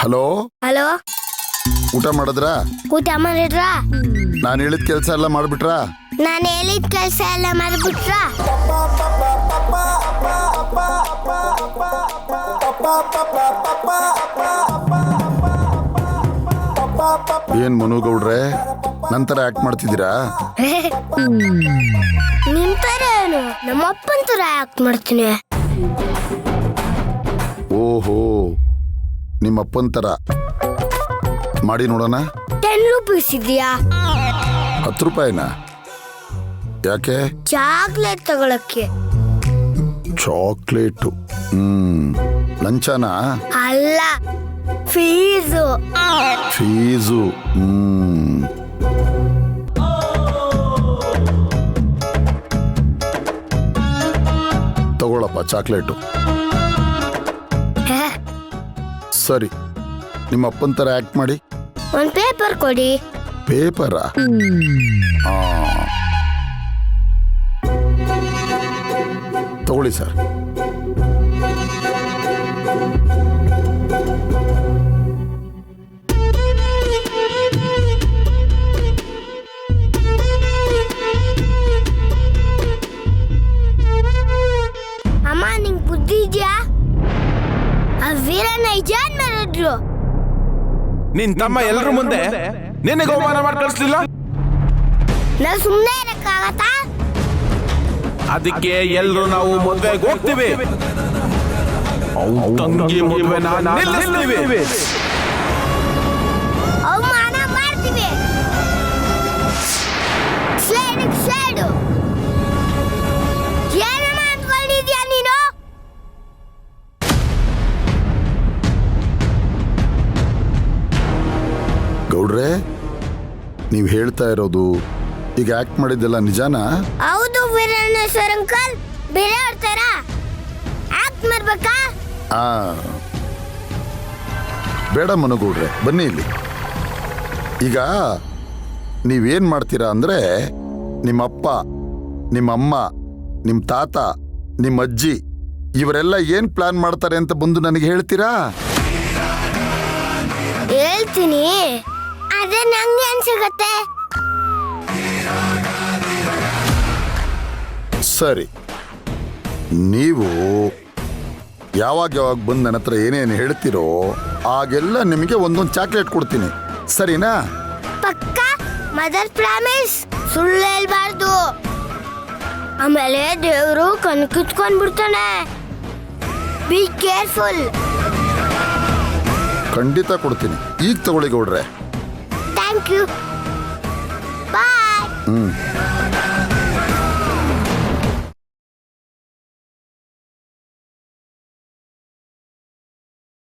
Hello hello, ಊಟ ಮಾಡಿದ್ರಾ? ಊಟ ಮಾಡಿದ್ರಾ? ನಾನು ಹೇಳಿದ ಕೆಲಸ ಎಲ್ಲ ಮಾಡ್ಬಿಟ್ರಾ? ನಾನು ಹೇಳಿದ ಕೆಲಸ ಎಲ್ಲ ಮಾಡ್ಬಿಟ್ರಾ? ಏನ್ ಮನುಗೌಡ್ರೆ, ನಂತರ ಆಕ್ಟ್ ಮಾಡ್ತಿದ್ದೀರಾ? ನಿಮ್ ತರ ಏನು, ನಮ್ಮ ಅಪ್ಪನ ತರ ಆಕ್ಟ್ ಮಾಡ್ತೀನಿ. ಓಹೋ, ನಿಮ್ಮ ಅಪ್ಪನ ತರ ಮಾಡಿ ನೋಡೋಣ. 10 ರೂಪೀಸ್ ಇದೆಯಾ? 10 ರೂಪಾಯಿನಾ? ಯಾಕೆ? ಚಾಕ್ಲೇಟ್ ತಗೊಳಕ್ಕೆ. ಚಾಕ್ಲೇಟು? ಲಂಚನಾ? ಅಲ್ಲ, ಫೀಸು. ಫೀಸು? ತಗೊಳಪ್ಪ ಚಾಕ್ಲೇಟು. ಸರಿ, ನಿಮ್ಮ ಅಪ್ಪನ ತರ ಆಕ್ಟ್ ಮಾಡಿ. ಒಂದ್ ಪೇಪರ್ ಕೊಡಿ. ಪೇಪರಾ? ತಗೊಳ್ಳಿ ಸರ್. ಅಮ್ಮ, ನಿಂಗ್ ಬುದ್ಧಿ ಇದೆಯಾ? ಆ ವೀರಣ್ಣ ಜಾನ್ ಮಾಡಿದ್ರು. ನಿನ್ ತಮ್ಮ ಎಲ್ರ ಮುಂದೆ ನಿನಗೆ ಅವಮಾನ ಮಾಡಿ ಕಳಿಸ್ಲಿಲ್ಲ. ನಾವು ಸುಮ್ಮನೆ ಇರಕ್ಕಾಗತ್ತಾ? ಅದಕ್ಕೆ ಎಲ್ರು ನಾವು ಮದ್ವೆಗೆ ಹೋಗ್ತೀವಿ. ತಂಗಿ ಮದ್ವೆನ ನಿಲ್ಲಿಸ್ತೀವಿ. ಅವಮಾನ ಮಾಡ್ತೀವಿ. ಸೈಡು ಏನಮ್ಮ ಅಂದ್ಕೊಂಡಿದ್ಯಾ ನೀನು? ಗೌಡ್ರೆ, ನೀವು ಹೇಳ್ತಾ ಇರೋದು ಈಗ ಆಕ್ಟ್ ಮಾಡಿದ್ದೆಲ್ಲ ನಿಜಾನಾ? ಹೌದು ವೀರಣ್ಣ ಸರ್ ಅಂಕಲ್. ಬೇರೆ ತರ ಆಕ್ಟ್ ಮಾಡ್ಬೇಕಾ? ಬೇಡ ಮನುಗೌಡ್ರೆ, ಬನ್ನಿ ಇಲ್ಲಿ. ಈಗ ನೀವೇನ್ ಮಾಡ್ತೀರಾ ಅಂದ್ರೆ, ನಿಮ್ಮಪ್ಪ, ನಿಮ್ಮಮ್ಮ, ನಿಮ್ಮ ತಾತ, ನಿಮ್ಮ ಅಜ್ಜಿ ಇವರೆಲ್ಲ ಏನ್ ಪ್ಲಾನ್ ಮಾಡ್ತಾರೆ ಅಂತ ಬಂದು ನನಗೆ ಹೇಳ್ತೀರಾ? ಹೇಳ್ತೀನಿ, ಅದೇ ನಂಗೆ ಅನ್ಸಿಗತ್ತೆ. ಸರಿ, ನೀವು ಯಾವಾಗ ಬಂದು ನನ್ನ ಹತ್ರ ಏನೇನು ಹೇಳ್ತೀರೋ ಆಗೆಲ್ಲ ನಿಮಗೆ ಒಂದೊಂದು ಚಾಕ್ಲೇಟ್ ಕೊಡ್ತೀನಿ, ಸರಿನಾ? ಪಕ್ಕ ಮದರ್ ಪ್ರಾಮಿಸ್, ಸುಳ್ಳು ಹೇಳ್ಬಾರ್ದು. ಆಮೇಲೆ ದೇವರು ಕಣ್ ಕಿತ್ಕೊಂಡ್ಬಿಡ್ತಾನೆ. Be careful. ಖಂಡಿತ ಕೊಡ್ತೀನಿ. ಈಗ ತಗೊಳ್ಳಿ ಗೌಡ್ರೆ. Thank you. ಬಾಯ್.